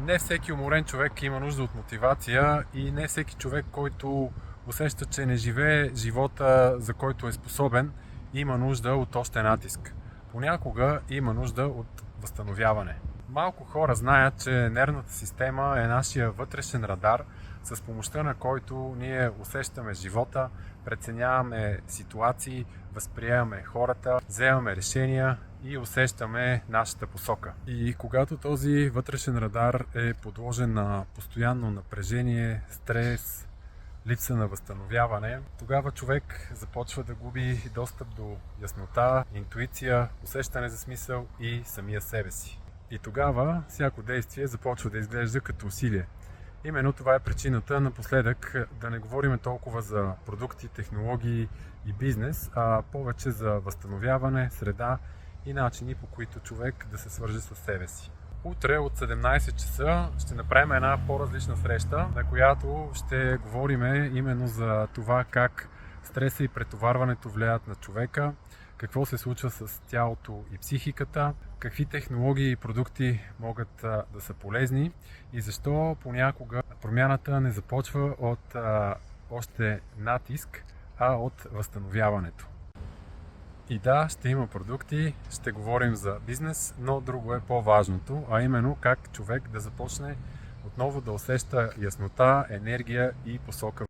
Не всеки уморен човек има нужда от мотивация и не всеки човек, който усеща, че не живее живота, за който е способен, има нужда от още натиск. Понякога има нужда от възстановяване. Малко хора знаят, че нервната система е нашия вътрешен радар, с помощта на който ние усещаме живота, преценяваме ситуации, възприемаме хората, вземаме решения и усещаме нашата посока. И когато този вътрешен радар е подложен на постоянно напрежение, стрес, липса на възстановяване, тогава човек започва да губи достъп до яснота, интуиция, усещане за смисъл и самия себе си. И тогава всяко действие започва да изглежда като усилие. Именно това е причината напоследък да не говорим толкова за продукти, технологии и бизнес, а повече за възстановяване, среда и начини, по които човек да се свърже с себе си. Утре от 17 часа ще направим една по-различна среща, на която ще говорим именно за това как стреса и претоварването влияят на човека, какво се случва с тялото и психиката, какви технологии и продукти могат да са полезни и защо понякога промяната не започва от още натиск, а от възстановяването. И да, ще има продукти, ще говорим за бизнес, но друго е по-важното, а именно как човек да започне отново да усеща яснота, енергия и посока.